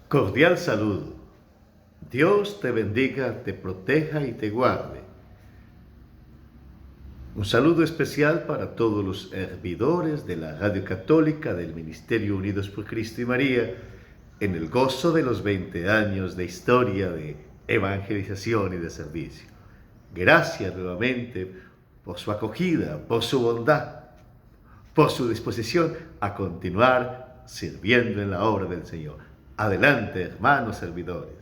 Cordial saludo. Dios te bendiga, te proteja y te guarde. Un saludo especial para todos los servidores de la Radio Católica del Ministerio Unidos por Cristo y María en el gozo de los 20 años de historia de evangelización y de servicio. Gracias nuevamente por su acogida, por su bondad, por su disposición a continuar sirviendo en la obra del Señor. Adelante, hermanos servidores.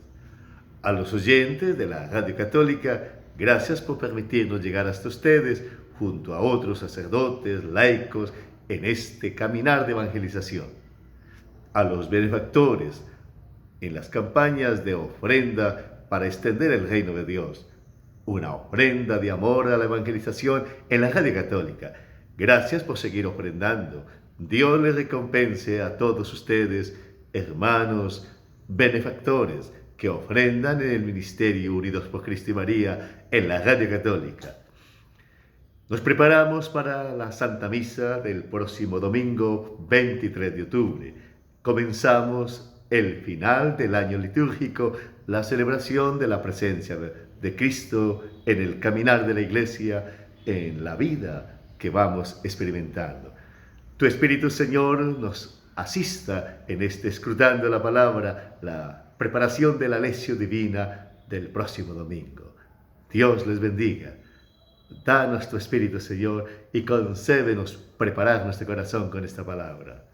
A los oyentes de la Radio Católica, gracias por permitirnos llegar hasta ustedes junto a otros sacerdotes, laicos, en este caminar de evangelización. A los benefactores en las campañas de ofrenda para extender el reino de Dios. Una ofrenda de amor a la evangelización en la Radio Católica. Gracias por seguir ofrendando. Dios les recompense a todos ustedes, hermanos benefactores, que ofrendan en el Ministerio Unidos por Cristo y María en la Radio Católica. Nos preparamos para la Santa Misa del próximo domingo 23 de octubre. Comenzamos el final del año litúrgico, la celebración de la presencia de Cristo en el caminar de la Iglesia, en la vida que vamos experimentando. Tu Espíritu, Señor, nos asista en este escrutando la palabra, la preparación de la lección divina del próximo domingo. Dios les bendiga. Danos tu Espíritu, Señor, y concédenos preparar nuestro corazón con esta palabra.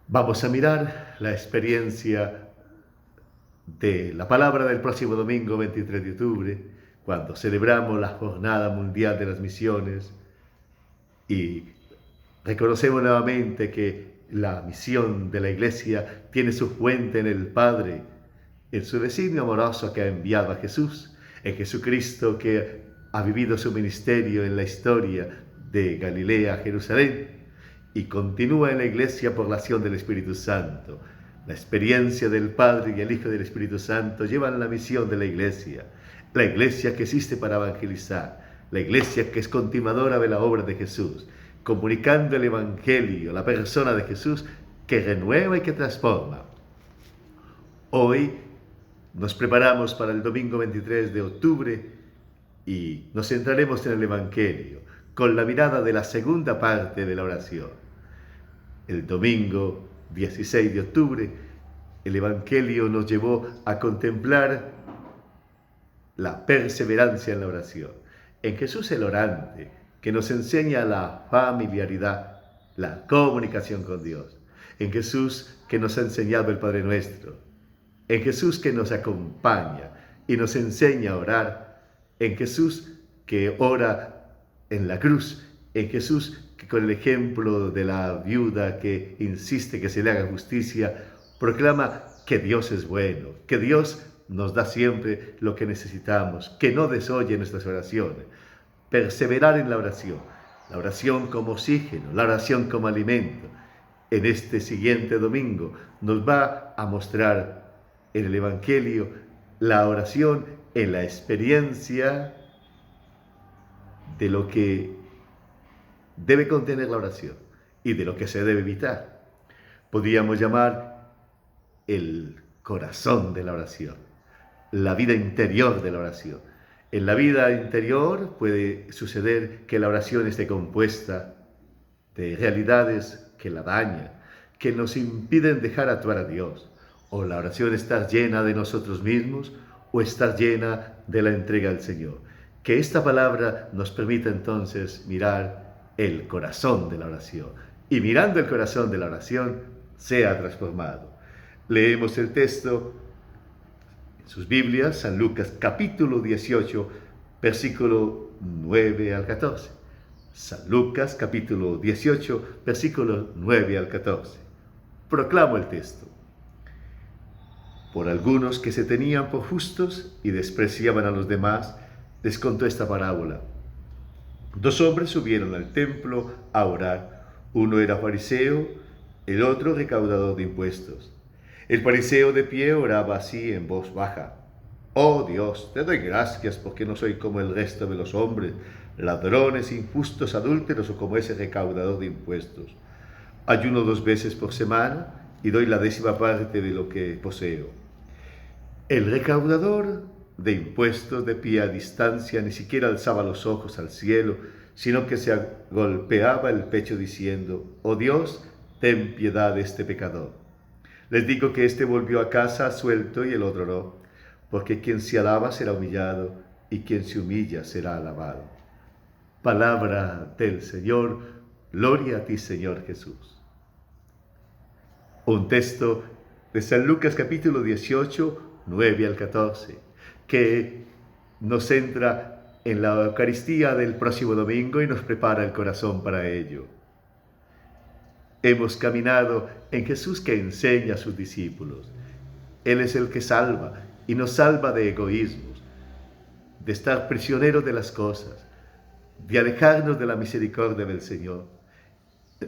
Vamos a mirar la experiencia de la palabra del próximo domingo 23 de octubre, cuando celebramos la Jornada Mundial de las Misiones y reconocemos nuevamente que la misión de la Iglesia tiene su fuente en el Padre, en su designio amoroso que ha enviado a Jesús, en Jesucristo que ha vivido su ministerio en la historia de Galilea a Jerusalén y continúa en la Iglesia por la acción del Espíritu Santo. La experiencia del Padre y el Hijo del Espíritu Santo llevan la misión de la Iglesia que existe para evangelizar, la Iglesia que es continuadora de la obra de Jesús, comunicando el Evangelio, la persona de Jesús que renueva y que transforma. Hoy nos preparamos para el domingo 23 de octubre y nos centraremos en el Evangelio, con la mirada de la segunda parte de la oración. El domingo 16 de octubre, el Evangelio nos llevó a contemplar la perseverancia en la oración. En Jesús el orante, que nos enseña la familiaridad, la comunicación con Dios. En Jesús que nos ha enseñado el Padre Nuestro. En Jesús que nos acompaña y nos enseña a orar. En Jesús que ora en la cruz. En Jesús que con el ejemplo de la viuda que insiste que se le haga justicia, proclama que Dios es bueno, que Dios nos da siempre lo que necesitamos, que no desoye nuestras oraciones. Perseverar en la oración como oxígeno, la oración como alimento. En este siguiente domingo nos va a mostrar en el Evangelio la oración en la experiencia de lo que debe contener la oración y de lo que se debe evitar. Podríamos llamar el corazón de la oración, la vida interior de la oración. En la vida interior puede suceder que la oración esté compuesta de realidades que la dañan, que nos impiden dejar actuar a Dios. O la oración está llena de nosotros mismos o está llena de la entrega al Señor. Que esta palabra nos permita entonces mirar el corazón de la oración. Y mirando el corazón de la oración, sea transformado. Leemos el texto en sus Biblias, San Lucas capítulo 18, versículo 9 al 14. San Lucas capítulo 18, versículo 9 al 14. Proclamo el texto. Por algunos que se tenían por justos y despreciaban a los demás, les contó esta parábola. 2 hombres subieron al templo a orar. Uno era fariseo, el otro recaudador de impuestos. El fariseo de pie oraba así en voz baja. Oh Dios, te doy gracias porque no soy como el resto de los hombres, ladrones, injustos, adúlteros o como ese recaudador de impuestos. Ayuno 2 veces por semana y doy la 10ª parte de lo que poseo. El recaudador de impuestos, de pie a distancia, ni siquiera alzaba los ojos al cielo, sino que se golpeaba el pecho diciendo: «Oh Dios, ten piedad de este pecador». Les digo que éste volvió a casa suelto y el otro no, porque quien se alaba será humillado y quien se humilla será alabado. Palabra del Señor, gloria a ti, Señor Jesús. Un texto de San Lucas capítulo 18, 9 al 14, que nos centra en la Eucaristía del próximo domingo y nos prepara el corazón para ello. Hemos caminado en Jesús que enseña a sus discípulos. Él es el que salva y nos salva de egoísmos, de estar prisioneros de las cosas, de alejarnos de la misericordia del Señor.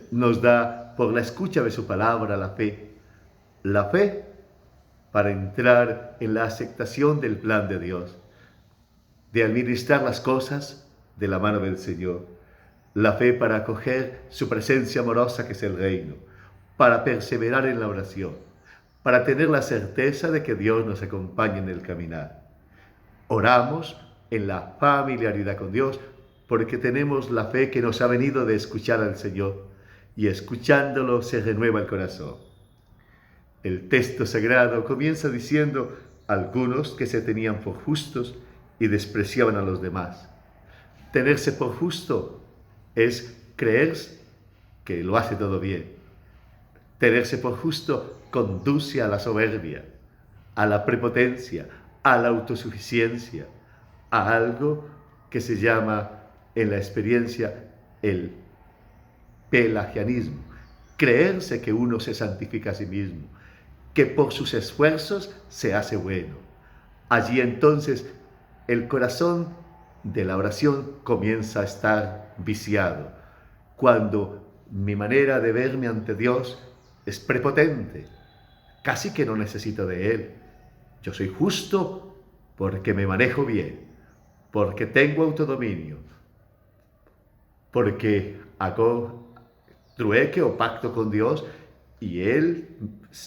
Nos da por la escucha de su palabra la fe para entrar en la aceptación del plan de Dios, de administrar las cosas de la mano del Señor, la fe para acoger su presencia amorosa que es el reino, para perseverar en la oración, para tener la certeza de que Dios nos acompaña en el caminar. Oramos en la familiaridad con Dios porque tenemos la fe que nos ha venido de escuchar al Señor y escuchándolo se renueva el corazón. El texto sagrado comienza diciendo: algunos que se tenían por justos y despreciaban a los demás. Tenerse por justo es creer que lo hace todo bien. Tenerse por justo conduce a la soberbia, a la prepotencia, a la autosuficiencia, a algo que se llama en la experiencia el pelagianismo. Creerse que uno se santifica a sí mismo, que por sus esfuerzos se hace bueno. Allí entonces el corazón de la oración comienza a estar viciado, cuando mi manera de verme ante Dios es prepotente, casi que no necesito de Él. Yo soy justo porque me manejo bien, porque tengo autodominio, porque hago trueque o pacto con Dios y Él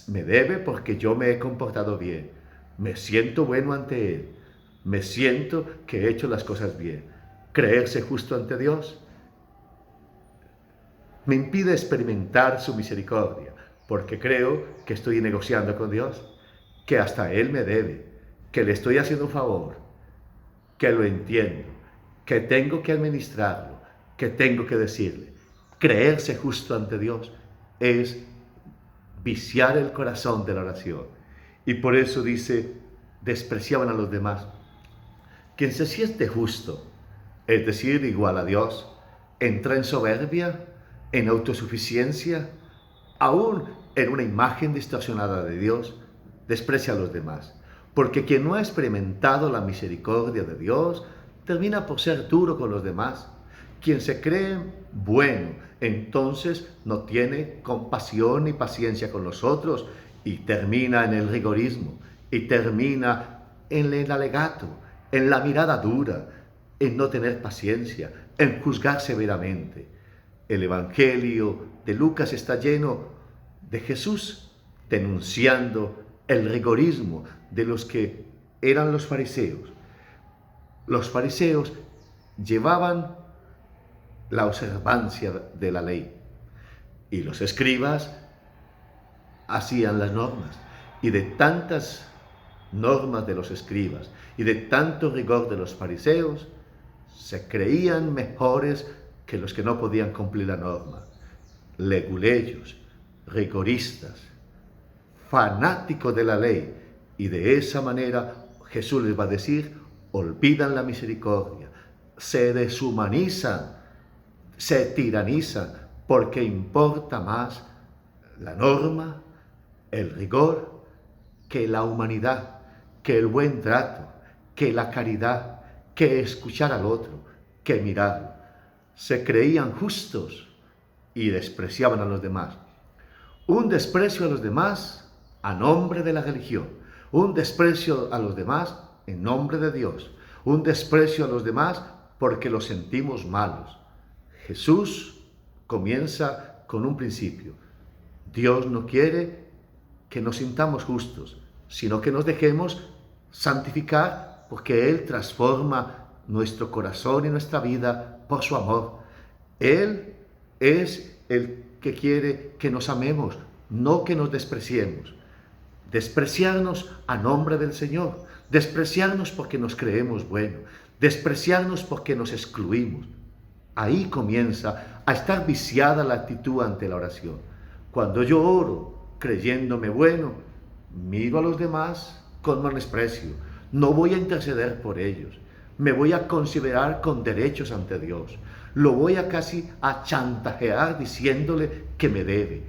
me debe porque yo me he comportado bien. Me siento bueno ante Él. Me siento que he hecho las cosas bien. Creerse justo ante Dios me impide experimentar su misericordia, porque creo que estoy negociando con Dios, que hasta Él me debe, que le estoy haciendo un favor, que lo entiendo, que tengo que administrarlo, que tengo que decirle. Creerse justo ante Dios es viciar el corazón de la oración. Y por eso dice: despreciaban a los demás. Quien se siente justo, es decir, igual a Dios, entra en soberbia, en autosuficiencia, aún en una imagen distorsionada de Dios, desprecia a los demás. Porque quien no ha experimentado la misericordia de Dios termina por ser duro con los demás. Quien se cree bueno, entonces no tiene compasión ni paciencia con los otros y termina en el rigorismo y termina en el alegato, en la mirada dura, en no tener paciencia, en juzgar severamente. El Evangelio de Lucas está lleno de Jesús denunciando el rigorismo de los que eran los fariseos. Los fariseos llevaban la observancia de la ley y los escribas hacían las normas, y de tantas normas de los escribas y de tanto rigor de los fariseos se creían mejores que los que no podían cumplir la norma. Leguleyos, rigoristas, fanáticos de la ley, y de esa manera Jesús les va a decir: olvidan la misericordia, se deshumanizan, se tiranizan, porque importa más la norma, el rigor, que la humanidad, que el buen trato, que la caridad, que escuchar al otro, que mirarlo. Se creían justos y despreciaban a los demás. Un desprecio a los demás a nombre de la religión, un desprecio a los demás en nombre de Dios, un desprecio a los demás porque los sentimos malos. Jesús comienza con un principio. Dios no quiere que nos sintamos justos, sino que nos dejemos santificar porque Él transforma nuestro corazón y nuestra vida por su amor. Él es el que quiere que nos amemos, no que nos despreciemos. Despreciarnos a nombre del Señor, despreciarnos porque nos creemos buenos, despreciarnos porque nos excluimos. Ahí comienza a estar viciada la actitud ante la oración. Cuando yo oro creyéndome bueno, miro a los demás con menosprecio. No voy a interceder por ellos. Me voy a considerar con derechos ante Dios. Lo voy a casi a chantajear diciéndole que me debe.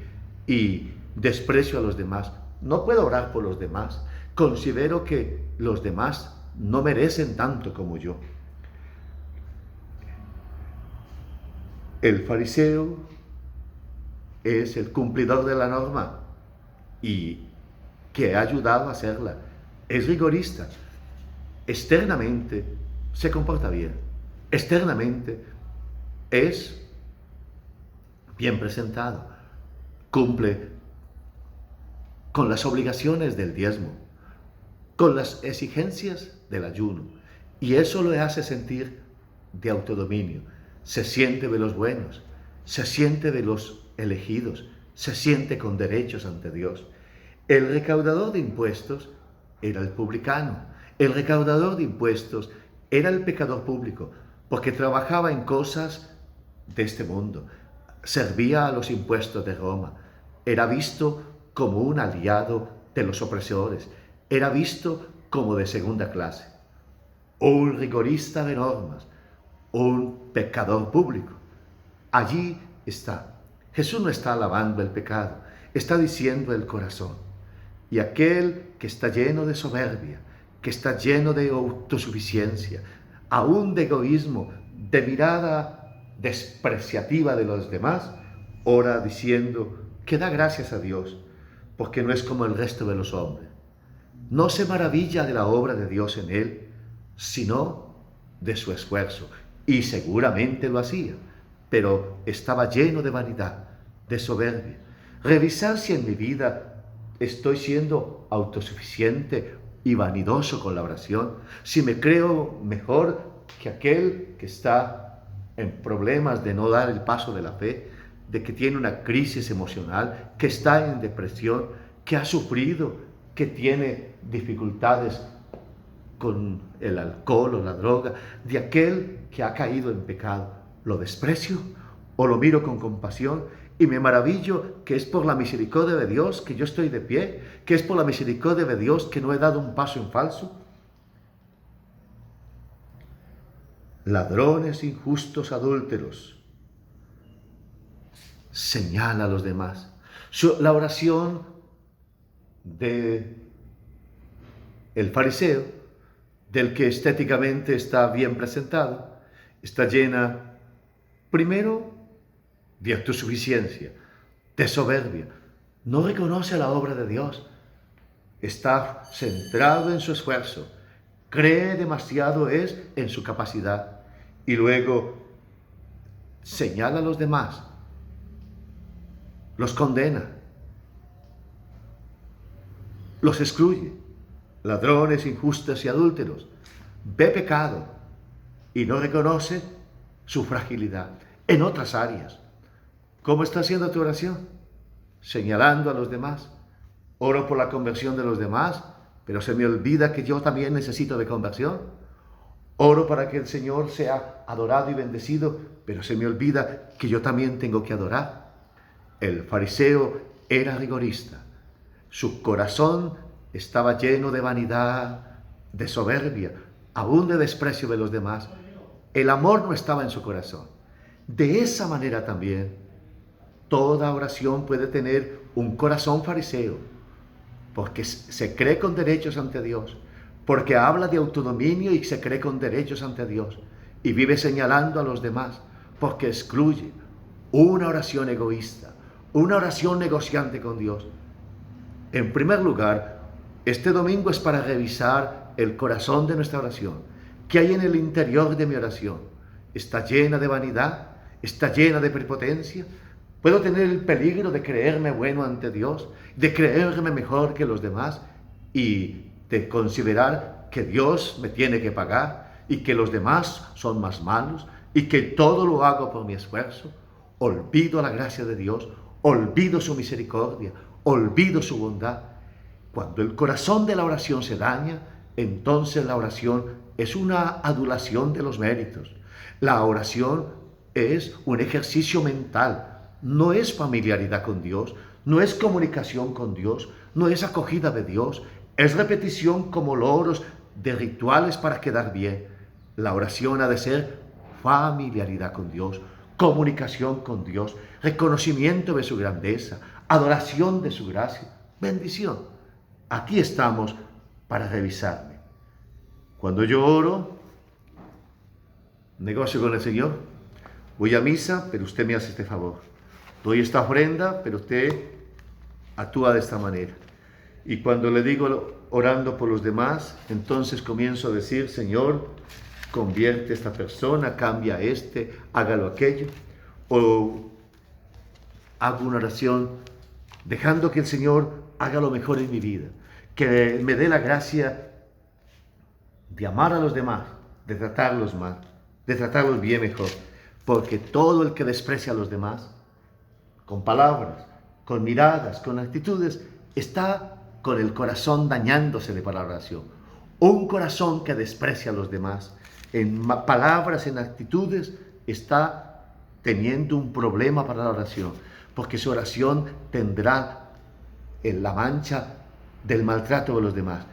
Y desprecio a los demás. No puedo orar por los demás. Considero que los demás no merecen tanto como yo. El fariseo es el cumplidor de la norma y que ha ayudado a hacerla. Es rigorista. Externamente se comporta bien. Externamente es bien presentado. Cumple con las obligaciones del diezmo, con las exigencias del ayuno. Y eso lo hace sentir de autodominio. Se siente de los buenos, se siente de los elegidos, se siente con derechos ante Dios. El recaudador de impuestos era el publicano. El recaudador de impuestos era el pecador público, porque trabajaba en cosas de este mundo. Servía a los impuestos de Roma. Era visto como un aliado de los opresores. Era visto como de segunda clase. Un rigorista de normas, un pecador público. Allí está. Jesús no está alabando el pecado, está diciendo el corazón. Y aquel que está lleno de soberbia, que está lleno de autosuficiencia, aún de egoísmo, de mirada despreciativa de los demás, ora diciendo que da gracias a Dios, porque no es como el resto de los hombres. No se maravilla de la obra de Dios en él, sino de su esfuerzo. Y seguramente lo hacía, pero estaba lleno de vanidad, de soberbia. Revisar si en mi vida estoy siendo autosuficiente y vanidoso con la oración, si me creo mejor que aquel que está en problemas de no dar el paso de la fe, de que tiene una crisis emocional, que está en depresión, que ha sufrido, que tiene dificultades con el alcohol o la droga, de aquel que ha caído en pecado. ¿Lo desprecio o lo miro con compasión y me maravillo que es por la misericordia de Dios que yo estoy de pie, que es por la misericordia de Dios que no he dado un paso en falso? Ladrones, injustos, adúlteros. Señala a los demás. La oración de el fariseo, del que estéticamente está bien presentado, está llena primero de autosuficiencia, de soberbia. No reconoce la obra de Dios. Está centrado en su esfuerzo. Cree demasiado en su capacidad. Y luego señala a los demás. Los condena. Los excluye. Ladrones, injustos y adúlteros. Ve pecado y no reconoce su fragilidad en otras áreas. ¿Cómo está haciendo tu oración? Señalando a los demás. Oro por la conversión de los demás, pero se me olvida que yo también necesito de conversión. Oro para que el Señor sea adorado y bendecido, pero se me olvida que yo también tengo que adorar. El fariseo era rigorista. Su corazón estaba lleno de vanidad, de soberbia, aún de desprecio de los demás. El amor no estaba en su corazón. De esa manera también, toda oración puede tener un corazón fariseo, porque se cree con derechos ante Dios, porque habla de autodominio y se cree con derechos ante Dios, y vive señalando a los demás, porque excluye. Una oración egoísta, una oración negociante con Dios. En primer lugar, este domingo es para revisar el corazón de nuestra oración. ¿Qué hay en el interior de mi oración? ¿Está llena de vanidad? ¿Está llena de prepotencia? Puedo tener el peligro de creerme bueno ante Dios, de creerme mejor que los demás y de considerar que Dios me tiene que pagar y que los demás son más malos y que todo lo hago por mi esfuerzo. Olvido la gracia de Dios, olvido su misericordia, olvido su bondad. Cuando el corazón de la oración se daña, entonces la oración es una adulación de los méritos. La oración es un ejercicio mental, no es familiaridad con Dios, no es comunicación con Dios, no es acogida de Dios, es repetición como loros de rituales para quedar bien. La oración ha de ser familiaridad con Dios, comunicación con Dios, reconocimiento de su grandeza, adoración de su gracia, bendición. Aquí estamos para revisarme. Cuando yo oro, negocio con el Señor, voy a misa, pero usted me hace este favor. Doy esta ofrenda, pero usted actúa de esta manera. Y cuando le digo orando por los demás, entonces comienzo a decir, Señor, convierte a esta persona, cambia a este, hágalo aquello. O hago una oración dejando que el Señor haga lo mejor en mi vida, que me dé la gracia de amar a los demás, de tratarlos mal, de tratarlos bien mejor. Porque todo el que desprecia a los demás, con palabras, con miradas, con actitudes, está con el corazón dañándosele para la oración. Un corazón que desprecia a los demás, en palabras, en actitudes, está teniendo un problema para la oración, porque su oración tendrá en la mancha del maltrato de los demás.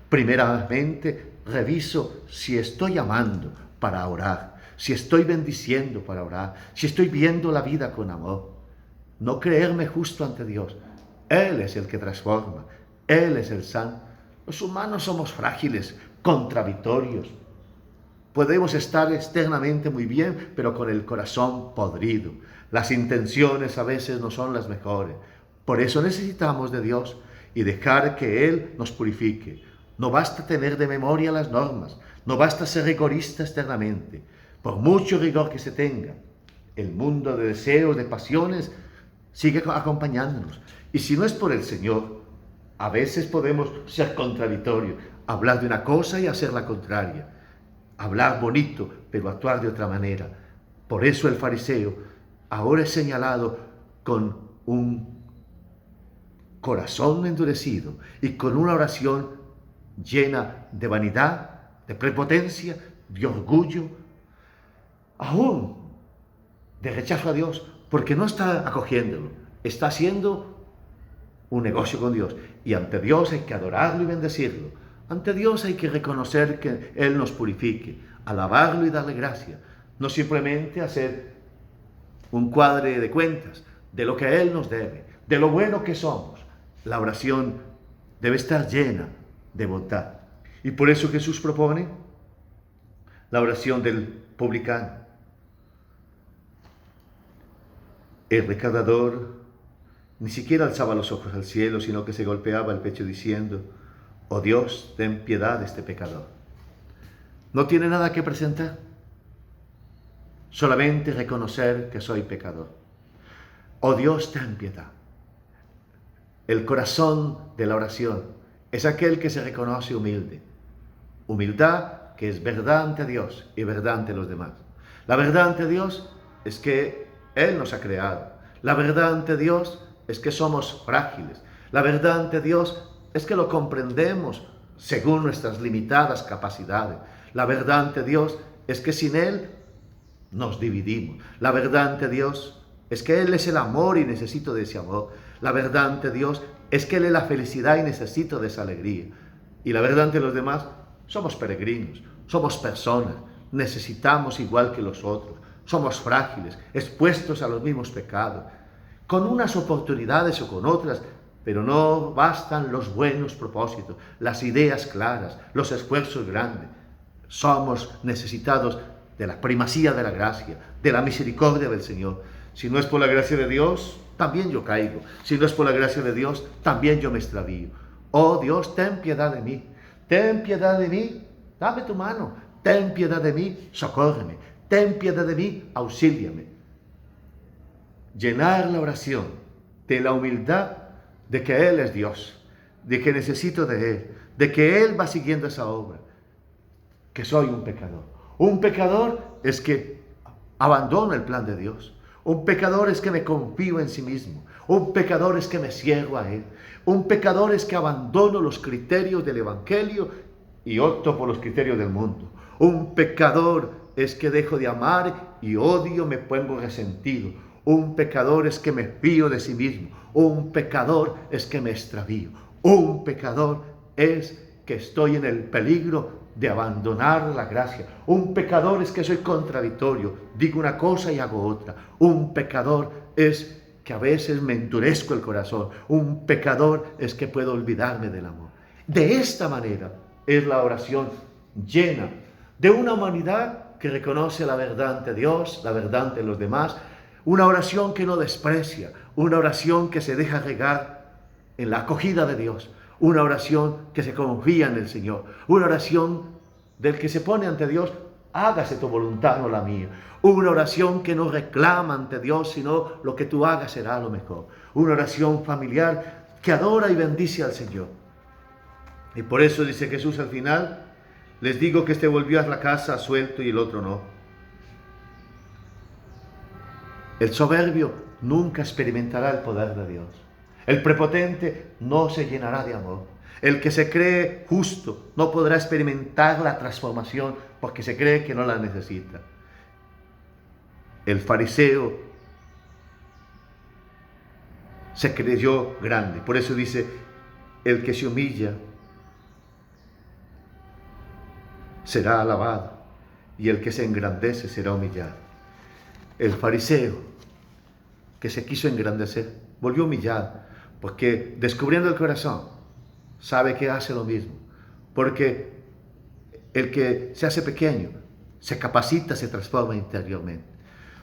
Primeramente, reviso si estoy amando para orar, si estoy bendiciendo para orar, si estoy viendo la vida con amor. No creerme justo ante Dios. Él es el que transforma, Él es el santo. Los humanos somos frágiles, contradictorios. Podemos estar externamente muy bien, pero con el corazón podrido. Las intenciones a veces no son las mejores. Por eso necesitamos de Dios y dejar que Él nos purifique. No basta tener de memoria las normas, no basta ser rigorista externamente. Por mucho rigor que se tenga, el mundo de deseos, de pasiones, sigue acompañándonos. Y si no es por el Señor, a veces podemos ser contradictorios, hablar de una cosa y hacer la contraria. Hablar bonito, pero actuar de otra manera. Por eso el fariseo ahora es señalado con un corazón endurecido y con una oración llena de vanidad, de prepotencia, de orgullo, aún de rechazo a Dios, porque no está acogiéndolo, está haciendo un negocio con Dios. Y ante Dios hay que adorarlo y bendecirlo. Ante Dios hay que reconocer que Él nos purifique, alabarlo y darle gracia. No simplemente hacer un cuadre de cuentas de lo que Él nos debe, de lo bueno que somos. La oración debe estar llena de bondad. Y por eso Jesús propone la oración del publicano. El recaudador ni siquiera alzaba los ojos al cielo, sino que se golpeaba el pecho diciendo, oh Dios, ten piedad de este pecador. No tiene nada que presentar, solamente reconocer que soy pecador. Oh Dios, ten piedad. El corazón de la oración es aquel que se reconoce humilde. Humildad que es verdad ante Dios y verdad ante los demás. La verdad ante Dios es que Él nos ha creado. La verdad ante Dios es que somos frágiles. La verdad ante Dios es que lo comprendemos según nuestras limitadas capacidades. La verdad ante Dios es que sin Él nos dividimos. La verdad ante Dios es que Él es el amor y necesito de ese amor. La verdad ante Dios es que Él es la felicidad y necesito de esa alegría. Y la verdad ante los demás, somos peregrinos, somos personas, necesitamos igual que los otros. Somos frágiles, expuestos a los mismos pecados, con unas oportunidades o con otras, pero no bastan los buenos propósitos, las ideas claras, los esfuerzos grandes. Somos necesitados de la primacía de la gracia, de la misericordia del Señor. Si no es por la gracia de Dios, también yo caigo. Si no es por la gracia de Dios, también yo me extravío. Oh Dios, ten piedad de mí. Ten piedad de mí, dame tu mano. Ten piedad de mí, socórreme. Ten piedad de mí, auxíliame. llenar la oración de la humildad de que Él es Dios, de que necesito de Él, de que Él va siguiendo esa obra, que soy un pecador. Un pecador es que abandono el plan de Dios. Un pecador es que me confío en sí mismo. Un pecador es que me cierro a Él. Un pecador es que abandono los criterios del Evangelio y opto por los criterios del mundo. Un pecador es que dejo de amar y odio, me pongo resentido. Un pecador es que me fío de sí mismo. Un pecador es que me extravío. Un pecador es que estoy en el peligro de abandonar la gracia. Un pecador es que soy contradictorio, digo una cosa y hago otra. Un pecador es que a veces me endurezco el corazón. Un pecador es que puedo olvidarme del amor. De esta manera es la oración llena de una humanidad que reconoce la verdad ante Dios, la verdad ante los demás, una oración que no desprecia, una oración que se deja regar en la acogida de Dios, una oración que se confía en el Señor, una oración del que se pone ante Dios, hágase tu voluntad, no la mía. Una oración que no reclama ante Dios, sino lo que tú hagas será lo mejor. Una oración familiar que adora y bendice al Señor. Y por eso dice Jesús al final, les digo que este volvió a la casa suelto y el otro no. El soberbio nunca experimentará el poder de Dios. El prepotente no se llenará de amor. El que se cree justo no podrá experimentar la transformación porque se cree que no la necesita. El fariseo se creyó grande. Por eso dice, el que se humilla será alabado y el que se engrandece será humillado. El fariseo que se quiso engrandecer volvió humillado porque descubriendo el corazón sabe que hace lo mismo. Porque el que se hace pequeño se capacita, se transforma interiormente.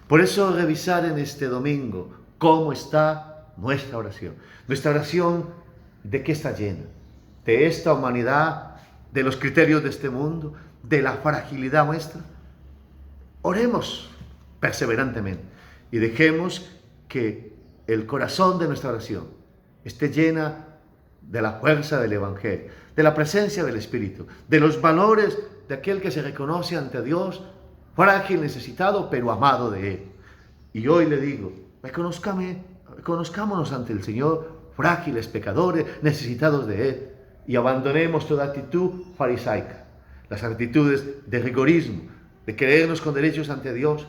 Por eso revisar en este domingo cómo está nuestra oración. Nuestra oración, ¿de qué está llena? De esta humanidad, de los criterios de este mundo, de la fragilidad nuestra. Oremos perseverantemente y dejemos que el corazón de nuestra oración esté llena de la fuerza del Evangelio, de la presencia del Espíritu, de los valores de aquel que se reconoce ante Dios, frágil, necesitado, pero amado de Él. Y hoy le digo, reconozcámonos ante el Señor, frágiles, pecadores, necesitados de Él, y abandonemos toda actitud farisaica, las actitudes de rigorismo, de creernos con derechos ante Dios,